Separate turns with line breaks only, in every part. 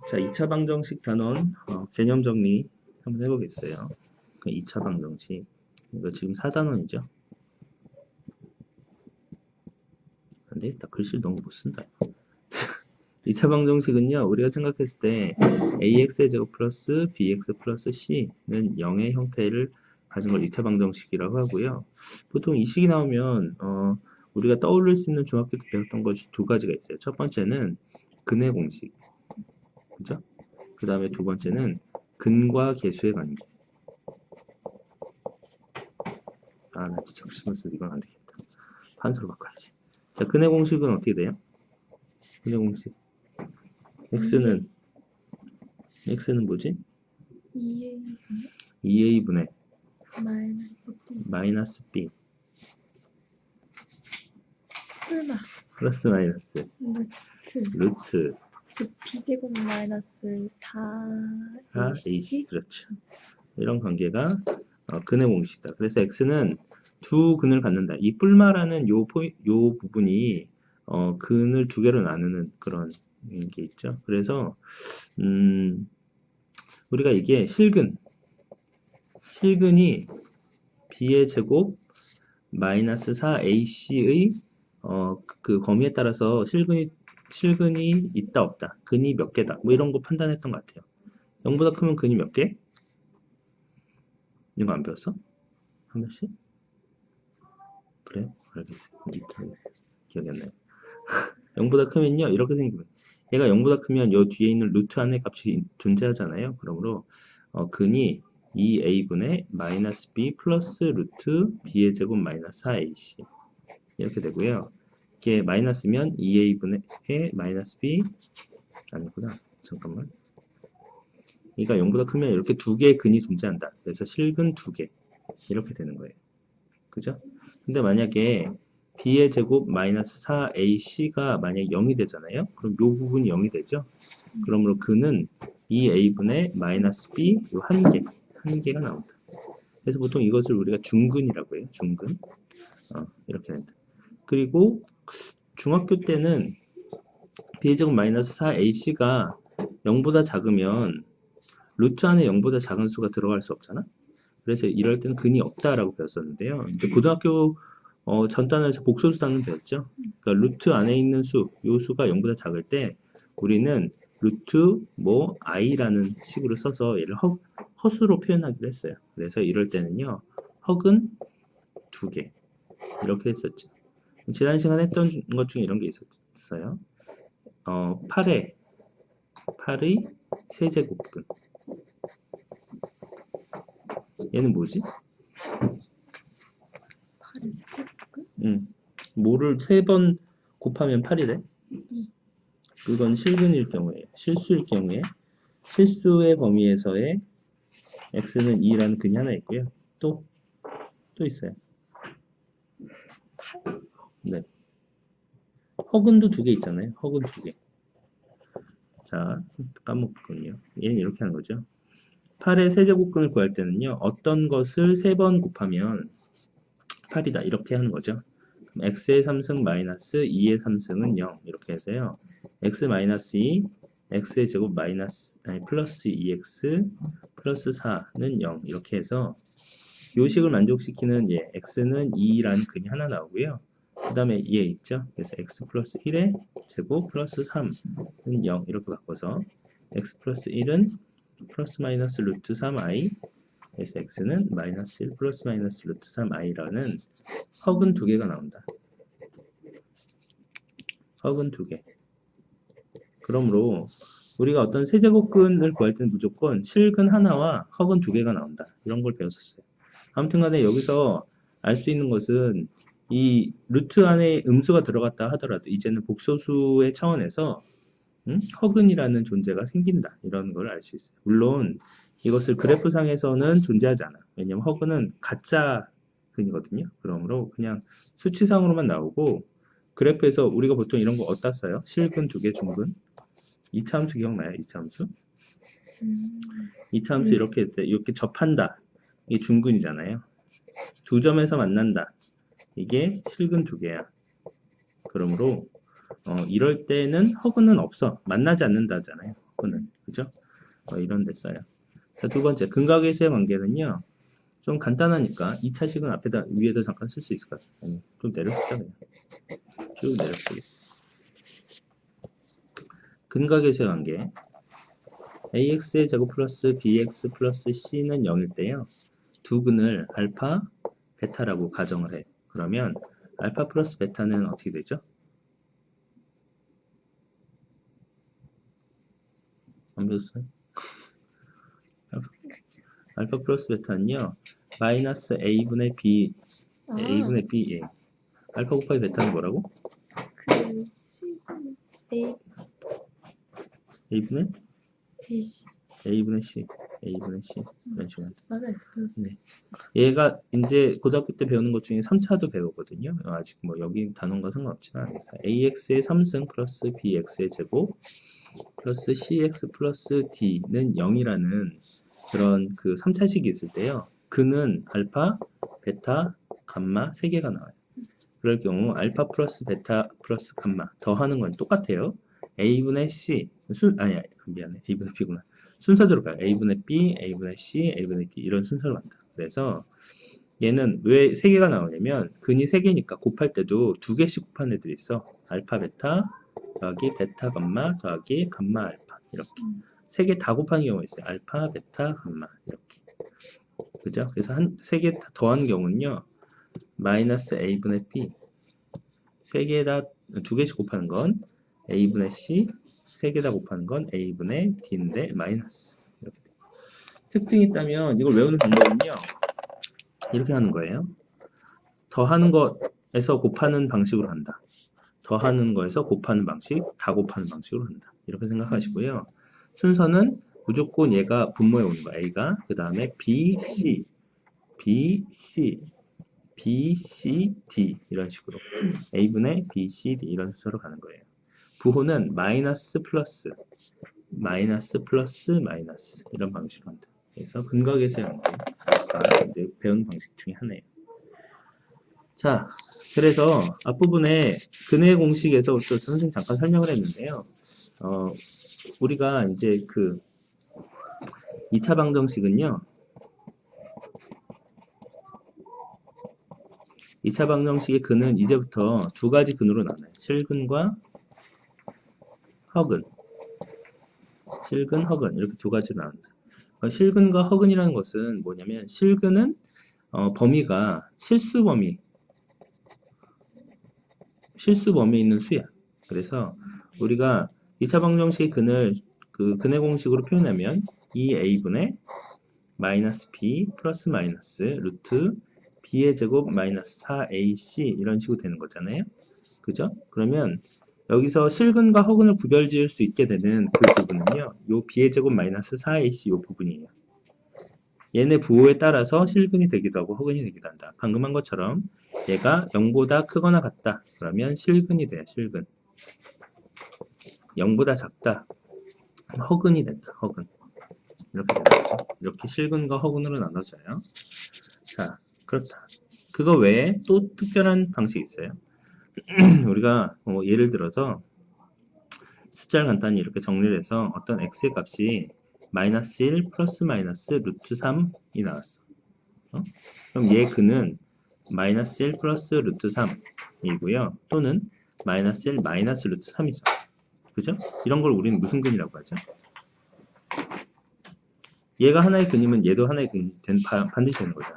자, 2차 방정식 단원 개념 정리 한번 해보겠어요. 2차 방정식. 이거 지금 4단원이죠. 안 되겠다. 글씨를 너무 못 쓴다. 2차 방정식은요, 우리가 생각했을 때 ax의 제곱 플러스 bx 플러스 c는 0의 형태를 가진 걸 2차 방정식이라고 하고요. 보통 이 식이 나오면 우리가 떠올릴 수 있는 중학교 때 배웠던 것이 두 가지가 있어요. 첫 번째는 근의 공식, 그죠? 그 다음에 두 번째는 근과 계수의 관계. 아, 나 진짜 글씨만 써서 이건 안 되겠다. 판서로 바꿔야지. 자, 근의 공식은 어떻게 돼요? 근의 공식. x는 뭐지? 2a분의 마이너스 b 플러스 마이너스 루트
b제곱 마이너스
4ac. 그렇죠. 이런 관계가 근의 공식이다. 그래서 x는 두 근을 갖는다. 이 뿔마라는 요 부분이 근을 두 개로 나누는 그런 게 있죠. 그래서 우리가 이게 실근이 b의 제곱 마이너스 4ac의 그 범위에 따라서 실근이 있다 없다, 근이 몇 개다, 뭐 이런 거 판단했던 것 같아요. 0보다 크면 근이 몇 개? 이거 안 배웠어? 한 번씩? 그래요? 알겠어요. 기억이 안 나요. 0보다 크면요, 이렇게 생기면 얘가 0보다 크면 요 뒤에 있는 루트 안에 값이 존재하잖아요. 그러므로 근이 2a분의 마이너스 b 플러스 루트 b의 제곱 마이너스 4ac 이렇게 되고요. 이게 마이너스면 2a분의 마이너스 b 아니구나. 잠깐만. 얘가 0보다 크면 이렇게 두 개의 근이 존재한다. 그래서 실근 두 개 이렇게 되는 거예요. 그죠? 근데 만약에 b의 제곱 마이너스 4ac가 만약에 0이 되잖아요. 그럼 이 부분이 0이 되죠. 그러므로 근은 2a분의 마이너스 b 요 한 개가 나온다. 그래서 보통 이것을 우리가 중근이라고 해요. 중근. 이렇게 된다. 그리고 중학교 때는 b의 제곱 마이너스 4ac가 0보다 작으면 루트 안에 0보다 작은 수가 들어갈 수 없잖아. 그래서 이럴 때는 근이 없다라고 배웠었는데요. 이제 고등학교 전 단원에서 복소수 단원 배웠죠. 그러니까 루트 안에 있는 수, 요 수가 0보다 작을 때 우리는 루트 뭐 i라는 식으로 써서 얘를 허수로 표현하기로 했어요. 그래서 이럴 때는요, 허근 두 개 이렇게 했었죠. 지난 시간에 했던 것 중에 이런 게 있었어요. 8의 세제곱근. 얘는 뭐지?
8의 세제곱근?
뭐를 3번 곱하면 8이래? 그건 실근일 경우에, 실수일 경우에 실수의 범위에서의 x는 2라는 근이 하나 있고요. 또 있어요.
8?
네. 허근도 두 개 있잖아요. 허근 두 개. 자, 까먹었군요. 얘는 이렇게 하는 거죠. 8의 세제곱근을 구할 때는요, 어떤 것을 3번 곱하면 8이다. 이렇게 하는 거죠. 그럼 x의 3승 마이너스 2의 3승은 0. 이렇게 해서요. x 마이너스 2, x의 제곱 마이너스, 플러스 2x 플러스 4는 0. 이렇게 해서 요 식을 만족시키는 x는 2라는 근이 하나 나오고요. 그 다음에 얘 있죠. 그래서 x 플러스 1의 제곱 플러스 3은 0. 이렇게 바꿔서 x 플러스 1은 플러스 마이너스 루트 3i, 그래서 x는 마이너스 1 플러스 마이너스 루트 3i라는 허근 두 개가 나온다. 허근 두 개. 그러므로 우리가 어떤 세제곱근을 구할 때는 무조건 실근 하나와 허근 두 개가 나온다. 이런 걸 배웠었어요. 아무튼 간에 여기서 알 수 있는 것은 이 루트 안에 음수가 들어갔다 하더라도 이제는 복소수의 차원에서 허근이라는 존재가 생긴다. 이런 걸 알 수 있어요. 물론 이것을 그래프상에서는 존재하지 않아. 왜냐면 허근은 가짜 근이거든요. 그러므로 그냥 수치상으로만 나오고 그래프에서 우리가 보통 이런 거 어디다 써요? 실근 두 개, 중근. 2차 함수 기억나요? 2차 함수? 2차 함수 이렇게 접한다. 이게 중근이잖아요. 두 점에서 만난다. 이게 실근 두 개야. 그러므로 이럴 때는 허근은 없어. 만나지 않는다잖아요. 허근은. 그죠? 이런 데 써요. 자, 두 번째, 근각에서의 관계는요. 좀 간단하니까 2차식은 앞에다 위에다 잠깐 쓸 수 있을 것 같아요. 아니, 좀 내려쓰자 그냥. 쭉 내려쓰겠어. 근각에서의 관계. ax의 제곱 플러스 bx 플러스 c는 0일 때요. 두 근을 알파, 베타라고 가정을 해요. 그러면 알파 플러스 베타는 어떻게 되죠? 안 배웠어요? 알파 플러스 베타는요. 마이너스 a분의 b,
아,
a분의 b, 예. 알파 곱하기 베타는 뭐라고?
그 C A
a분의
A C
a분의 c, a분의 c 이런 식으로.
맞아요. 배웠어요.
네. 얘가 이제 고등학교 때 배우는 것 중에 3차도 배우거든요. 아직 뭐 여기 단원과 상관없지만 ax의 3승 플러스 bx의 제곱 플러스 cx 플러스 d는 0이라는 그런 그 3차식이 있을 때요. 그는 알파, 베타, 감마 3개가 나와요. 그럴 경우 알파 플러스 베타 플러스 감마 더하는 건 똑같아요. a분의 c 아니야 미안해 a분의 b구나. 순서대로 가요. a분의 b, a분의 c, a분의 d 이런 순서로 간다. 그래서 얘는 왜 3개가 나오냐면 근이 3개니까 곱할 때도 2개씩 곱하는 애들이 있어. 알파 베타 더하기 베타 감마 더하기 감마 알파 이렇게 3개 다 곱하는 경우가 있어요. 알파 베타 감마 이렇게. 그죠? 그래서 3개 더하는 경우는요. 마이너스 a분의 b 3개 다 2개씩 곱하는 건 a분의 c 3개 다 곱하는 건 a분의 d인데 마이너스 이렇게. 특징이 있다면 이걸 외우는 방법은요. 이렇게 하는 거예요. 더하는 것에서 곱하는 방식으로 한다. 더하는 거에서 곱하는 방식, 다 곱하는 방식으로 한다. 이렇게 생각하시고요. 순서는 무조건 얘가 분모에 오는 거 A가 그 다음에 B, C, B, C, B, C, D 이런 식으로 A분의 B, C, D 이런 순서로 가는 거예요. 부호는 마이너스 플러스 마이너스 플러스 마이너스 이런 방식으로 한다. 그래서 근각에서의 관계 이제 배운 방식 중에 하나예요. 자, 그래서 앞부분에 근의 공식에서 또 선생님 잠깐 설명을 했는데요. 우리가 이제 그 2차 방정식은요. 2차 방정식의 근은 이제부터 두 가지 근으로 나눠요. 실근과 허근. 실근, 허근 이렇게 두 가지로 나눈다. 실근과 허근이라는 것은 뭐냐면 실근은 범위가 실수 범위에 있는 수야. 그래서 우리가 2차 방정식의 근을 그 근의 공식으로 표현하면 2a분의 마이너스 b 플러스 마이너스 루트 b의 제곱 마이너스 4ac 이런 식으로 되는 거잖아요. 그죠? 그러면 여기서 실근과 허근을 구별 지을 수 있게 되는 그 부분은요. 요 b의 제곱 마이너스 4ac 요 부분이에요. 얘네 부호에 따라서 실근이 되기도 하고 허근이 되기도 한다. 방금 한 것처럼 얘가 0보다 크거나 같다. 그러면 실근이 돼요. 실근. 0보다 작다. 허근이 된다. 허근. 이렇게 되는 거죠. 이렇게 실근과 허근으로 나눠져요. 자, 그렇다. 그거 외에 또 특별한 방식이 있어요. 우리가 예를 들어서 숫자를 간단히 이렇게 정리를 해서 어떤 x의 값이 마이너스 1 플러스 마이너스 루트 3이 나왔어. 그럼 얘 근은 마이너스 1 플러스 루트 3이고요. 또는 마이너스 1 마이너스 루트 3이죠. 그죠? 이런 걸 우리는 무슨 근이라고 하죠? 얘가 하나의 근이면 얘도 하나의 근이 반드시 되는 거죠.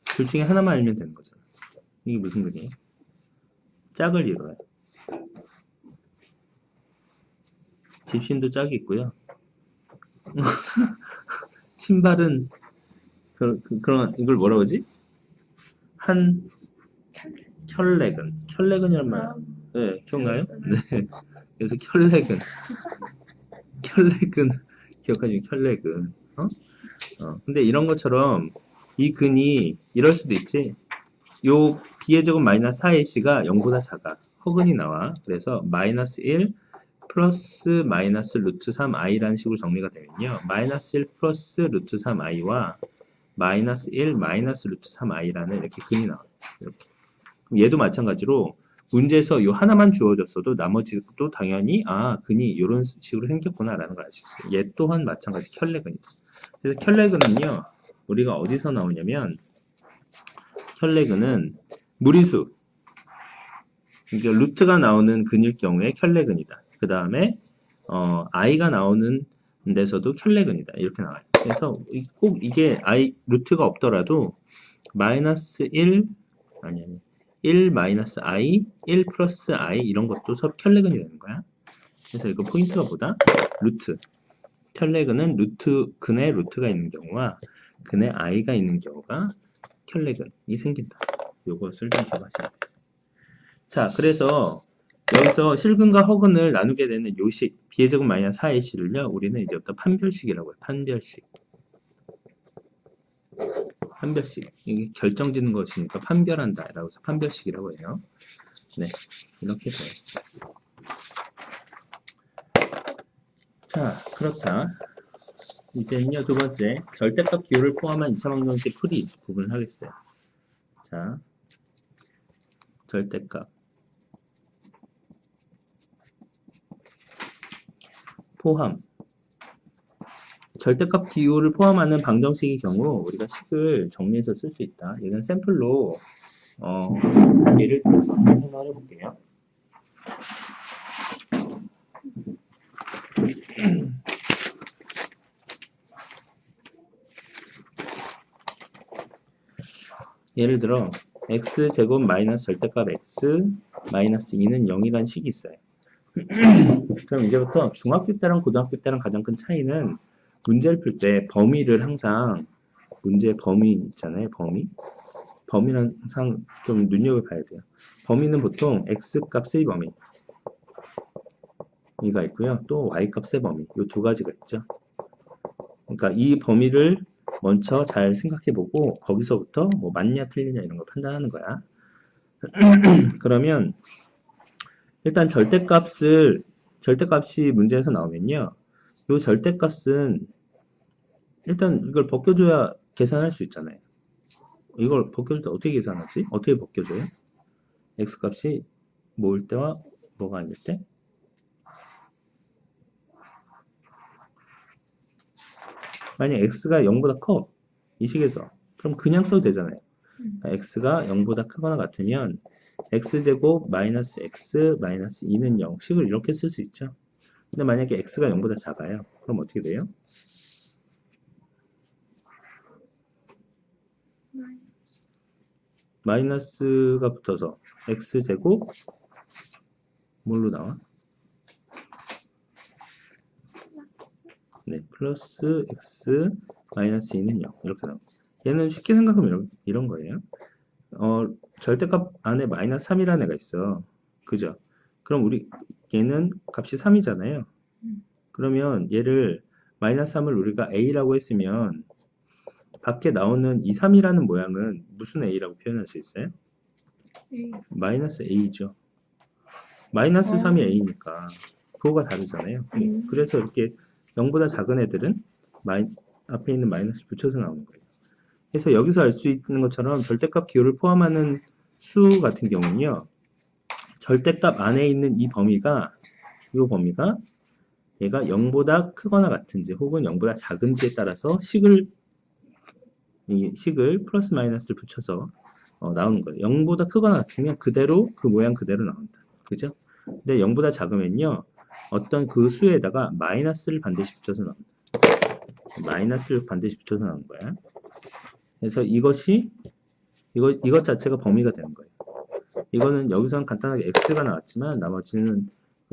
둘 중에 하나만 알면 되는 거잖아. 이게 무슨 근이에요? 짝을 이뤄요. 집신도 짝이 있고요. 신발은 그런 이걸 뭐라고 하지? 한 켤레근이란 말. 네, 기억나요? 네. 그래서 켤레근 기억하시면 켤레근. 근데 이런 것처럼 이 근이 이럴 수도 있지. 요 b의 제곱 마이너스 4ac가 0보다 작아. 허근이 나와. 그래서 마이너스 1 플러스 마이너스 루트 3i라는 식으로 정리가 되면요. 마이너스 1 플러스 루트 3i와 마이너스 1 마이너스 루트 3i라는 이렇게 근이 나와요. 이렇게. 그럼 얘도 마찬가지로 문제에서 요 하나만 주어졌어도 나머지도 당연히 근이 이런 식으로 생겼구나라는 걸 알 수 있어요. 얘 또한 마찬가지 켤레근이다. 그래서 켤레근은요, 우리가 어디서 나오냐면 켤레근은 무리수, 그러니까 루트가 나오는 근일 경우에 켤레근이다. 그 다음에 i가 나오는 데서도 켤레근이다. 이렇게 나와요. 그래서 꼭 이게 루트가 없더라도 마이너스 1 1 마이너스 i, 1 플러스 i 이런 것도 서로 켤레근이 되는 거야. 그래서 이거 포인트가 뭐다? 루트. 켤레근은 근에 루트가 있는 경우와 근에 i가 있는 경우가 켤레근이 생긴다. 요것을 좀 기억하시면 되겠어요. 자, 그래서 여기서 실근과 허근을 나누게 되는 요식, b의 제곱 마이너스 4ac를요, 우리는 이제부터 판별식이라고 해요. 판별식. 판별식. 이게 결정짓는 것이니까 판별한다라고 해서 판별식이라고 해요. 네, 이렇게 돼요. 자, 그렇다. 이제는요, 두 번째, 절대값 기호를 포함한 2차 방정식 풀이 부분을 하겠어요. 자, 절대값. 포함. 절대값 기호를 포함하는 방정식의 경우 우리가 식을 정리해서 쓸 수 있다. 이건 샘플로 예를 들어서 생각을 해볼게요. 예를 들어 x제곱 마이너스 절대값 x 마이너스 2는 0이라는 식이 있어요. 그럼 이제부터 중학교 때랑 고등학교 때랑 가장 큰 차이는 문제를 풀 때 범위를 항상 문제 범위 있잖아요. 범위는 항상 좀 눈여겨봐야 돼요. 범위는 보통 x 값의 범위 이가 있고요. 또 y 값의 범위 이 두 가지가 있죠. 그러니까 이 범위를 먼저 잘 생각해보고 거기서부터 뭐 맞냐 틀리냐 이런 거 판단하는 거야. 그러면 일단 절대값이 문제에서 나오면요. 이 절대값은 일단 이걸 벗겨줘야 계산할 수 있잖아요. 이걸 벗겨줄 때 어떻게 계산하지? 어떻게 벗겨줘요? x값이 뭐일 때와 뭐가 아닐 때? 만약 x가 0보다 커. 이 식에서. 그럼 그냥 써도 되잖아요. 그러니까 x가 0보다 크거나 같으면 x제곱 마이너스 x 마이너스 2는 0 식을 이렇게 쓸 수 있죠. 근데 만약에 x가 0보다 작아요. 그럼 어떻게 돼요? 마이너스가 붙어서 x제곱 뭘로 나와? 네, 플러스 x 마이너스 2는 0 이렇게 나와. 얘는 쉽게 생각하면 이런 거예요. 절대값 안에 마이너스 3이라는 애가 있어. 그죠? 그럼 얘는 값이 3이잖아요. 그러면 얘를 마이너스 3을 우리가 a라고 했으면 밖에 나오는 이 3이라는 모양은 무슨 a라고 표현할 수 있어요? 마이너스 a죠. 마이너스 3이 a니까 그거가 다르잖아요. 그래서 이렇게 0보다 작은 애들은 앞에 있는 마이너스를 붙여서 나오는 거예요. 그래서 여기서 알 수 있는 것처럼 절대값 기호를 포함하는 수 같은 경우는요. 절대값 안에 있는 이 범위가 얘가 0보다 크거나 같은지 혹은 0보다 작은지에 따라서 이 식을 플러스 마이너스를 붙여서 나오는 거예요. 0보다 크거나 같으면 그대로 그 모양 그대로 나온다. 그죠? 근데 0보다 작으면요. 어떤 그 수에다가 마이너스를 반드시 붙여서 나온다. 마이너스를 반드시 붙여서 나오는 거야. 그래서 이것 자체가 범위가 되는 거예요. 이거는 여기서는 간단하게 x가 나왔지만 나머지는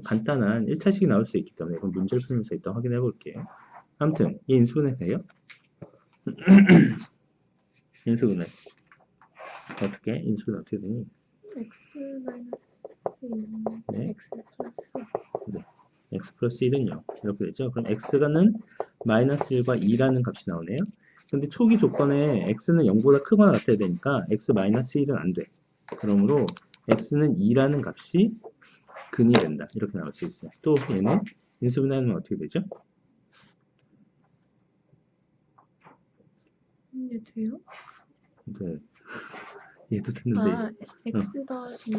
간단한 1차식이 나올 수 있기 때문에 이건 문제를 풀면서 일단 확인해 볼게요. 아무튼 이 인수분해 돼요? 인수분해 어떻게? 인수분해 어떻게 되니?
x 마이너스 2
네.
x 플러스
네. x 플러스 1은 0 이렇게 되죠. 그럼 x가는 마이너스 1과 2라는 값이 나오네요. 근데 초기 조건에 x는 0보다 크거나 같아야 되니까 x 마이너스 1은 안 돼. 그러므로 x는 2라는 값이 근이 된다. 이렇게 나올 수 있어요. 또 얘는 인수분해하면 어떻게 되죠?
이게 돼요?
네. 얘도 됐는데.
아, x 더하기 2,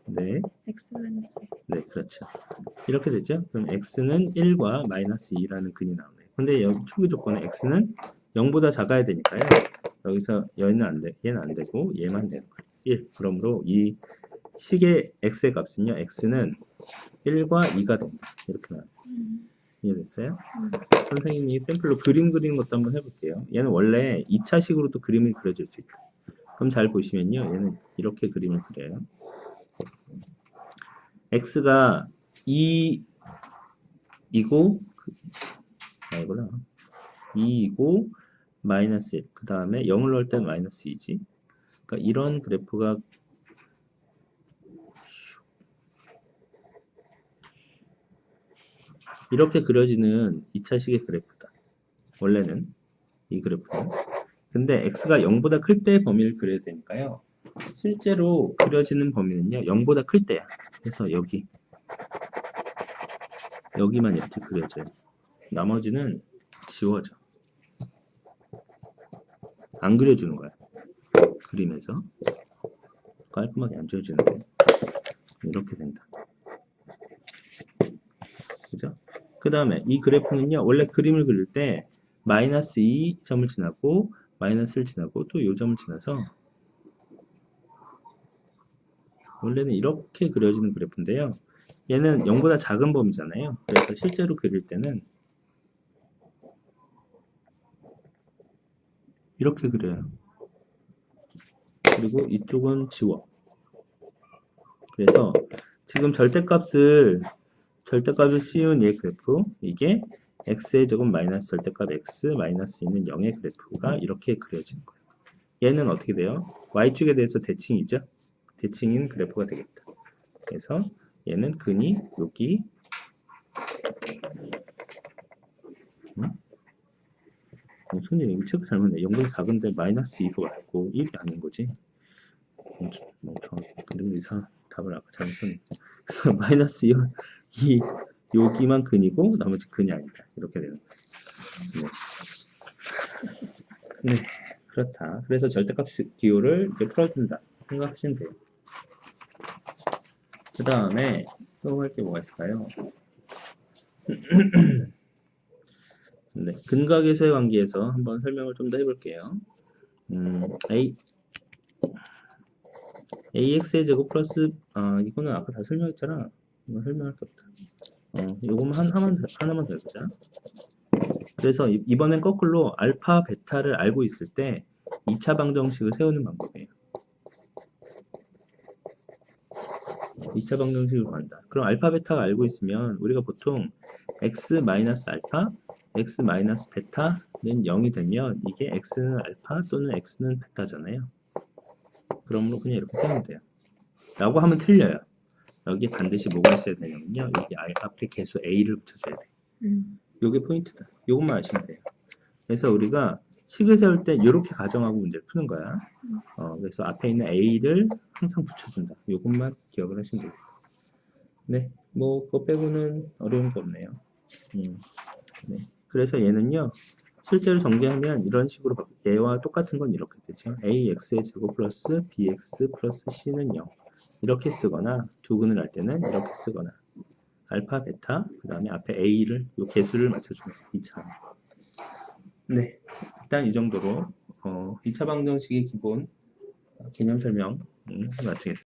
네,
x 마이너스 1.
네, 그렇죠. 이렇게 되죠? 그럼 x는 1과 마이너스 2라는 근이 나오네요. 근데 여기 초기 조건은 x는 0보다 작아야 되니까요. 여기서 얘는 안 돼, 얘는 안 되고 얘만 되는 거예요. 1. 그러므로 이 식의 x의 값은요, x는 1과 2가 된다. 이렇게 나와요. 이해됐어요? 선생님이 샘플로 그림 그리는 것도 한번 해볼게요. 얘는 원래 2차식으로도 그림이 그려질 수 있다. 그럼 잘 보시면요, 얘는 이렇게 그림을 그려요. x가 2이고 아니구나. 2이고 마이너스 1. 그 다음에 0을 넣을 때는 마이너스 2지. 그러니까 이런 그래프가 이렇게 그려지는 2차식의 그래프다. 원래는 이 그래프는. 근데 x가 0보다 클 때의 범위를 그려야 되니까요. 실제로 그려지는 범위는요. 0보다 클 때야. 그래서 여기만 이렇게 그려져요. 나머지는 지워져. 안 그려주는 거야. 그림에서. 깔끔하게 안 지워지는데. 이렇게 된다. 그죠? 그 다음에 이 그래프는요. 원래 그림을 그릴 때 마이너스 2점을 지나고 마이너스를 지나고 또 이 점을 지나서 원래는 이렇게 그려지는 그래프인데요. 얘는 0보다 작은 범위잖아요. 그래서 실제로 그릴 때는 이렇게 그려요. 그리고 이쪽은 지워. 그래서 지금 절대값을 씌운 얘 그래프, 이게 x의 제곱 마이너스 절대값 x 마이너스 있는 0의 그래프가 이렇게 그려지는 거예요. 얘는 어떻게 돼요? y축에 대해서 대칭이죠? 대칭인 그래프가 되겠다. 그래서 얘는 근이 여기 손님 여기 체크 잘못해. 0보다 작은데 마이너스 2가 맞고 1이 아닌 거지. 그리고 이상 답을 아까 잘못 썼네. 마이너스 2 여기만 근이고 나머지 근이 아니다. 이렇게 되는 거예요. 네. 네, 그렇다. 그래서 절대값 기호를 이렇게 풀어준다 생각하시면 돼요. 그 다음에 또 할 게 뭐가 있을까요? 네, 근각에서의 관계에서 한번 설명을 좀 더 해볼게요. ax의 제곱 플러스 이거는 아까 다 설명했잖아. 이거 설명할 게 없다. 요거만 하나만 더 해보자. 그래서 이번엔 거꾸로 알파, 베타를 알고 있을 때 2차 방정식을 세우는 방법이에요. 2차 방정식을 구한다. 그럼 알파, 베타가 알고 있으면 우리가 보통 x 마이너스 알파, x 마이너스 베타는 0이 되면 이게 x는 알파 또는 x는 베타잖아요. 그러므로 그냥 이렇게 세우면 돼요. 라고 하면 틀려요. 여기 반드시 뭐가 있어야 되냐면요. 여기 앞에 개수 a를 붙여줘야 돼요. 요게 포인트다. 요것만 아시면 돼요. 그래서 우리가 식을 세울 때 이렇게 가정하고 문제를 푸는 거야. 그래서 앞에 있는 a를 항상 붙여준다. 요것만 기억을 하시면 되겠다. 네, 뭐 그거 빼고는 어려운 거 없네요. 네. 그래서 얘는요. 실제로 전개하면 이런 식으로 얘와 똑같은 건 이렇게 되죠. ax의 제곱 플러스 bx 플러스 c는 0 이렇게 쓰거나 두 근을 할 때는 이렇게 쓰거나 알파, 베타, 그 다음에 앞에 a를 요 개수를 맞춰주는 2차. 네, 일단 이 정도로 2차 방정식의 기본 개념 설명 마치겠습니다.